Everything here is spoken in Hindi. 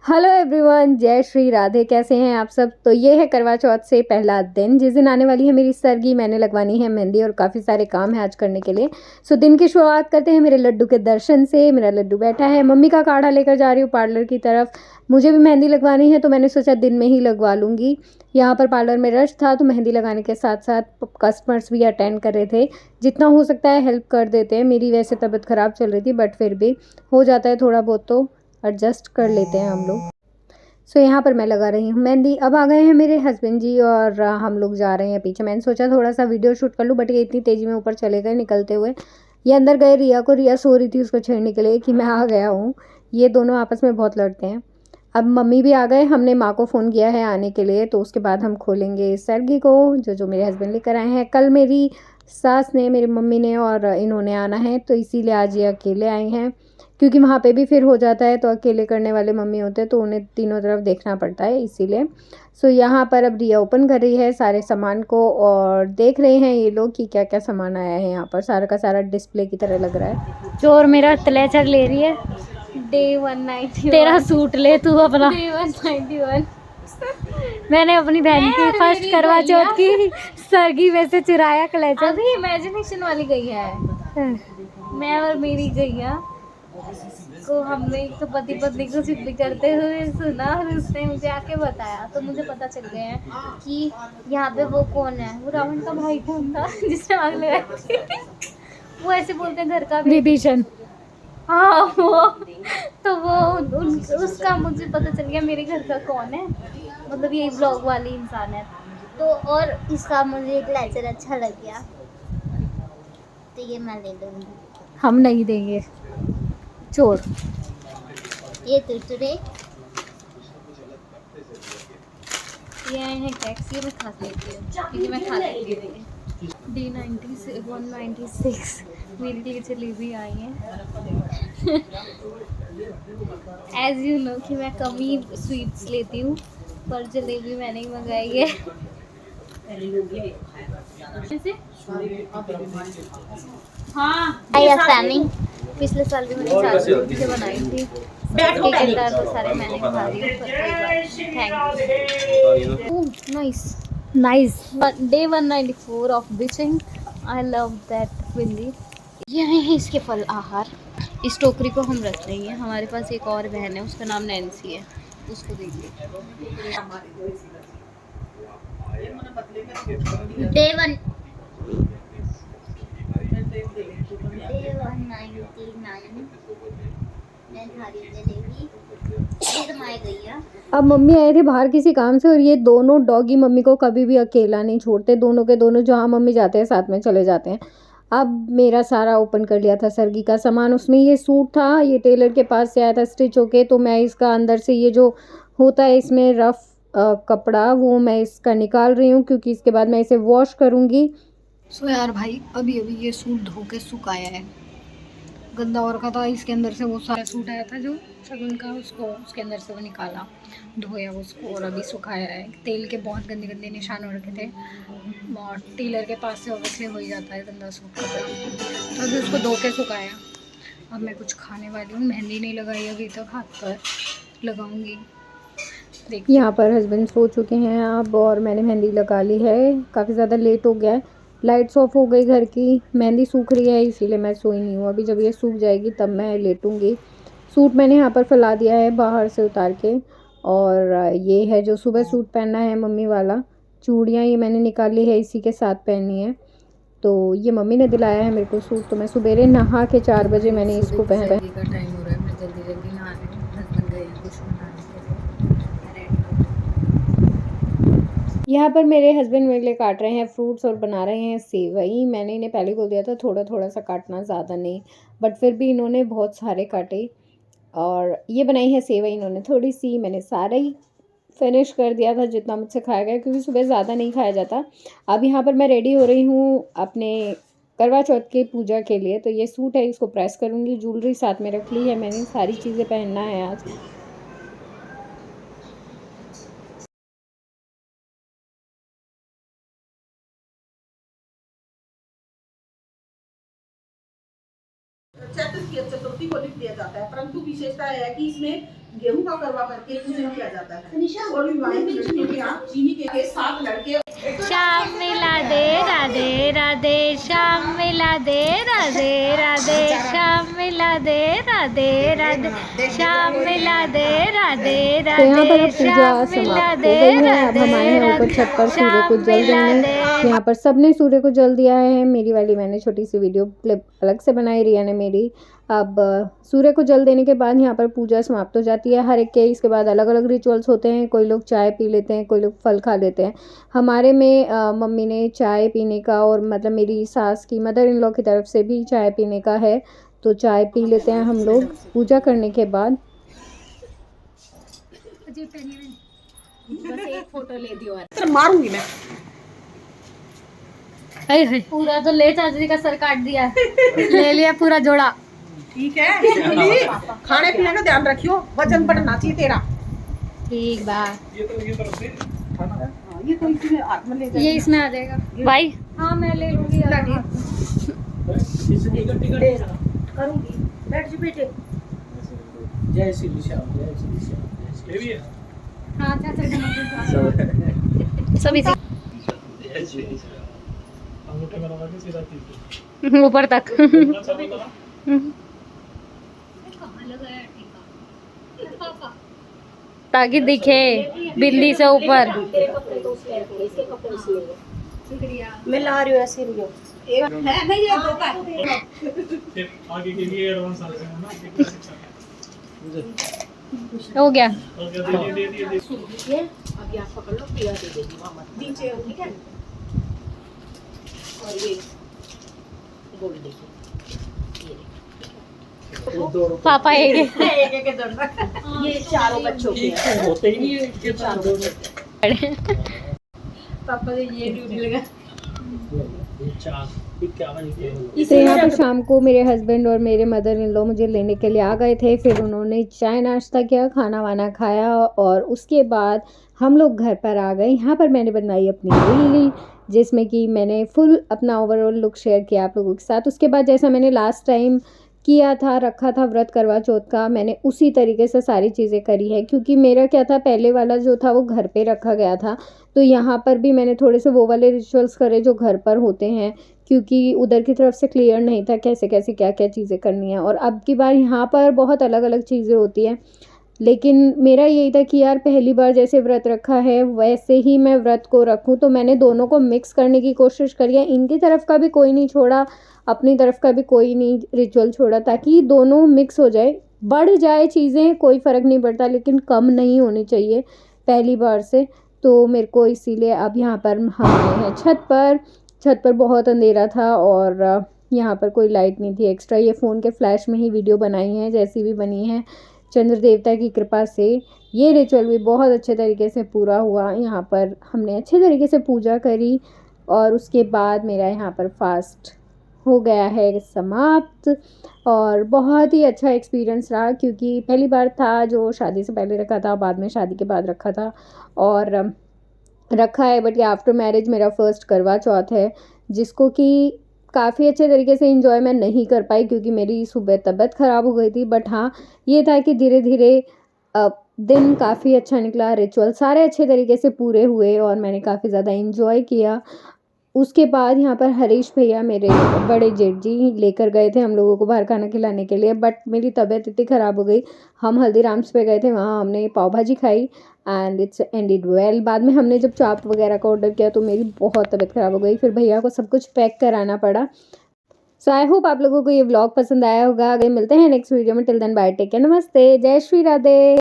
हेलो एवरीवन, जय श्री राधे। कैसे हैं आप सब। तो ये है करवा चौथ से पहला दिन, जिस दिन आने वाली है मेरी सरगी। मैंने लगवानी है मेहंदी और काफ़ी सारे काम है आज करने के लिए। सो दिन की शुरुआत करते हैं मेरे लड्डू के दर्शन से। मेरा लड्डू बैठा है, मम्मी का काढ़ा लेकर जा रही हूँ पार्लर की तरफ। मुझे भी मेहंदी लगवानी है तो मैंने सोचा दिन में ही लगवा लूँगी। यहाँ पर पार्लर में रश था तो मेहंदी लगाने के साथ साथ कस्टमर्स भी अटेंड कर रहे थे। जितना हो सकता है हेल्प कर देते हैं। मेरी वैसे तबीयत ख़राब चल रही थी बट फिर भी हो जाता है थोड़ा बहुत तो एडजस्ट कर लेते हैं हम लोग। सो यहाँ पर मैं लगा रही हूँ मेहंदी। अब आ गए हैं मेरे हस्बैंड जी और हम लोग जा रहे हैं पीछे। मैंने सोचा थोड़ा सा वीडियो शूट कर लूँ बट ये इतनी तेज़ी में ऊपर चले गए निकलते हुए। ये अंदर गए रिया सो रही थी, उसको छेड़ने के लिए कि मैं आ गया हूँ। ये दोनों आपस में बहुत लड़ते हैं। अब मम्मी भी आ गए, हमने माँ को फ़ोन किया है आने के लिए, तो उसके बाद हम खोलेंगे सरगी को जो मेरे हस्बैंड लेकर आए हैं। कल मेरी सास ने, मेरी मम्मी ने और इन्होंने आना है तो इसीलिए आज ये अकेले आए हैं, क्योंकि वहाँ पे भी फिर हो जाता है तो अकेले करने वाले मम्मी होते हैं तो उन्हें तीनों तरफ देखना पड़ता है इसीलिए। सो यहाँ पर अब रिया ओपन कर रही है सारे सामान को और देख रहे हैं ये लोग कि क्या क्या सामान आया है। यहाँ पर सारा का सारा डिस्प्ले की तरह लग रहा है। चोर मेरा तलेचर ले रही है। डे 191 तेरा सूट ले तू अपना। डे 191 मैंने अपनी बहन की फर्स्ट करवा चौथ की सरगी में से चुराया कलेचर। अभी इमेजिनेशन वाली गई है। मैं और मेरी गैया को हमने तो पति पत्नी को सिद्धि करते हुए सुना और उसने मुझे आके बताया तो मुझे पता चल गया है कि यहाँ पे वो कौन है। वो रावण का भाई कौन था जिसने आग लगाई थी। वो ऐसे बोलते हैं घर का विभीषण। हाँ वो तो उसका मुझे पता चल गया मेरे घर का कौन है। मतलब यही ब्लॉग वाली इंसान है तो। और इसका मुझे एक लेचर अच्छा लग गया तो ये मैं ले लूँगी। हम नहीं देंगे चोर। ये तुरतुरे ये हैं टैक्स, ये मैं खा लेती हूँ क्योंकि मैं खा लेती हूँ। D196 मेरे लिए जलेबी आई है। एज यू नो कि मैं कम ही स्वीट्स लेती हूँ पर जलेबी मैंने ही मंगाई है। हाँ पिछले साल भी मैंने चाची से बनाई थी। तो सारे मैंने खा रही हूँ। Thank you. Nice nice. Day 194 of witching. I love that bindi. ये हैं इसके फल आहार। इस टोकरी को हम रख देंगे। हमारे पास एक और बहन है, उसका नाम नैन्सी है, उसको देंगे। डे 199 मैं खा रही जलेबी। ये तो माय गई है। अब मम्मी आए थे बाहर किसी काम से और ये दोनों डॉगी मम्मी को कभी भी अकेला नहीं छोड़ते। दोनों के दोनों जहाँ मम्मी जाते हैं साथ में चले जाते हैं। अब मेरा सारा ओपन कर लिया था सरगी का सामान। उसमें ये सूट था, ये टेलर के पास से आया था स्टिच होके, तो मैं इसका अंदर से ये जो होता है इसमें रफ कपड़ा, वो मैं इसका निकाल रही हूँ क्योंकि इसके बाद मैं इसे वॉश करूँगी। सो यार भाई अभी अभी ये सूट धो के सुखाया है। गंदा हो रखा था, इसके अंदर से वो सारा सूट आया था जो शगुन का, उसको उसके अंदर से वो निकाला, धोया उसको और अभी सुखाया है। तेल के बहुत गंदे गंदे निशान हो रखे थे और टेलर के पास से ऑब्वियसली हो ही जाता है गंदा सूट कपड़ा, तो अभी उसको धो के सुखाया। अब मैं कुछ खाने वाली हूँ। मेहंदी नहीं लगाई अभी तक, हाथ पर लगाऊंगी। यहाँ पर हस्बैंड सो चुके हैं अब और मैंने मेहंदी लगा ली है। काफ़ी ज़्यादा लेट हो गया है, लाइट्स ऑफ हो गई घर की। मेहंदी सूख रही है इसीलिए मैं सोई नहीं हूँ अभी। जब ये सूख जाएगी तब मैं लेटूँगी। सूट मैंने यहाँ पर फैला दिया है बाहर से उतार के। और ये है जो सुबह सूट पहनना है मम्मी वाला। चूड़ियाँ ये मैंने निकाली है, इसी के साथ पहनी है। तो ये मम्मी ने दिलाया है मेरे को सूट, तो मैं सुबेरे नहा के 4 बजे मैंने इसको पहना। का टाइम हो रहा है, मैं जल्दी जल्दी नहा रही हूँ। हस्बैंड गए हैं कुछ बनाने के लिए, यहाँ पर मेरे हस्बैंड मेरे लिए काट रहे हैं फ्रूट्स और बना रहे हैं सेवई। मैंने इन्हें पहले बोल दिया था थोड़ा थोड़ा सा काटना, ज़्यादा नहीं, बट फिर भी इन्होंने बहुत सारे काटे। और ये बनाई है सेवई इन्होंने थोड़ी सी, मैंने सारा ही फिनिश कर दिया था जितना मुझसे खाया गया, क्योंकि सुबह ज़्यादा नहीं खाया जाता। अब यहाँ पर मैं रेडी हो रही हूँ अपने करवा चौथ की पूजा के लिए। तो ये सूट है, इसको प्रेस करूँगी। ज्वेलरी साथ में रख ली है मैंने, सारी चीज़ें पहनना है आज। की चतुर्थी को लिख दिया जाता है, परंतु विशेषता है कि इसमें गेहूं का करवा करके पूजन किया जाता है। और विवाहित लड़कियों के यहाँ चीनी के 7 लड़के श्याम मिला दे राधे राधे, श्याम मिला दे राधे राधे, श्याम मिला दे राधे राधे, श्याम मिला दे राधे तो यहाँ पर राधे, अब पूजा श्याम मिला समाप्त हो दे गई है। अब हम आए हैं ऊपर छत पर सूर्य को जल देने। यहाँ पर सबने सूर्य को जल दिया है। मेरी वाली मैंने छोटी सी वीडियो क्लिप अलग से बनाई, रिया ने मेरी। अब सूर्य को जल देने के बाद यहाँ पर पूजा समाप्त हो जाती है। हर एक के इसके बाद अलग अलग रिचुअल्स होते हैं। कोई लोग चाय पी लेते हैं, कोई लोग फल खा लेते हैं। हमारे में मम्मी ने चाय पीने का, और मतलब मेरी सास की मदर इन लॉ की तरफ से भी चाय पीने का है, तो चाय पी लेते हैं हम लोग पूजा करने के बाद। बस एक फोटो ले दियो। तेरे मारूंगी मैं। पूरा तो ले चाची का सर काट दिया, ले लिया पूरा जोड़ा। ठीक है, इसलिए खाने पीने का ध्यान रखियो, वजन बढ़ना चाहिए तेरा। ठीक बा, ये तो इसमें हाथ में ले जा। ये इसमें आ जाएगा भाई। हाँ मैं ले लूंगी यार। करूंगी, बैठ जी बेटे। जय श्री श्याम, जय श्री श्याम, जय श्री श्याम। हाँ सभी जय श्री श्याम। अंगूठे में लगा के सीधा खींचो ऊपर तक। ताकि दिखे बिंदी से ऊपर। मैं ला रही हूँ ऐसे लियो। है नहीं ये दो का। फिर आगे के लिए एडवांस आते हैं ना, एक शिक्षा हो गया। दे अभी आप पकड़ लो, पिया दे देगी मामा नीचे, ठीक है। और ये गोल देखिए, पापा एक एक दोनों, ये चारों बच्चों के हैं। होते ही नहीं ये चारों पापा ने ये ड्यूटी लगा। चार क्या तो यहाँ पर शाम को मेरे हस्बैंड और मेरे मदर इन लॉ मुझे लेने के लिए आ गए थे। फिर उन्होंने चाय नाश्ता किया, खाना वाना खाया, और उसके बाद हम लोग घर पर आ गए। यहाँ पर मैंने बनाई अपनी रील, जिसमें कि मैंने फुल अपना ओवरऑल लुक शेयर किया आप लोगों के साथ। उसके बाद जैसा मैंने लास्ट टाइम किया था, रखा था व्रत करवा चौथ का, मैंने उसी तरीके से सारी चीज़ें करी है। क्योंकि मेरा क्या था, पहले वाला जो था वो घर पे रखा गया था, तो यहाँ पर भी मैंने थोड़े से वो वाले रिचुअल्स करे जो घर पर होते हैं, क्योंकि उधर की तरफ से क्लियर नहीं था कैसे कैसे क्या क्या चीज़ें करनी है। और अब की बार यहाँ पर बहुत अलग अलग चीज़ें होती हैं, लेकिन मेरा यही था कि यार पहली बार जैसे व्रत रखा है वैसे ही मैं व्रत को रखूं। तो मैंने दोनों को मिक्स करने की कोशिश करी है। इनकी तरफ का भी कोई नहीं छोड़ा, अपनी तरफ का भी कोई नहीं रिचुअल छोड़ा, ताकि दोनों मिक्स हो जाए। बढ़ जाए चीज़ें कोई फ़र्क नहीं पड़ता, लेकिन कम नहीं होनी चाहिए पहली बार से। तो मेरे को इसीलिए अब यहाँ पर हम आए हैं छत पर बहुत अंधेरा था, और यहाँ पर कोई लाइट नहीं थी एक्स्ट्रा। ये फ़ोन के फ्लैश में ही वीडियो बनाई है जैसी भी बनी है, चंद्र देवता की कृपा से। ये रिचुअल भी बहुत अच्छे तरीके से पूरा हुआ। यहाँ पर हमने अच्छे तरीके से पूजा करी, और उसके बाद मेरा यहाँ पर फास्ट हो गया है समाप्त। और बहुत ही अच्छा एक्सपीरियंस रहा, क्योंकि पहली बार था जो शादी से पहले रखा था, बाद में शादी के बाद रखा था और रखा है। बट ये आफ्टर मैरिज मेरा फर्स्ट करवा चौथ है, जिसको कि काफ़ी अच्छे तरीके से इंजॉय मैं नहीं कर पाई, क्योंकि मेरी सुबह तबीयत ख़राब हो गई थी। बट हाँ, ये था कि धीरे धीरे दिन काफ़ी अच्छा निकला, रिचुअल सारे अच्छे तरीके से पूरे हुए, और मैंने काफ़ी ज़्यादा इंजॉय किया। उसके बाद यहाँ पर हरीश भैया मेरे बड़े जेठ जी लेकर गए थे हम लोगों को बाहर खाना खिलाने के लिए। बट मेरी तबीयत इतनी ख़राब हो गई, हम हल्दीराम्स पे गए थे, वहाँ हमने पाव भाजी खाई एंड इट्स एंडेड वेल। बाद में हमने जब चाप वगैरह का ऑर्डर किया तो मेरी बहुत तबीयत ख़राब हो गई, फिर भैया को सब कुछ पैक कराना पड़ा। सो आई होप आप लोगों को ये व्लॉग पसंद आया होगा। आगे मिलते हैं नेक्स्ट वीडियो में। Till then bye, take care, नमस्ते, जय श्री राधे।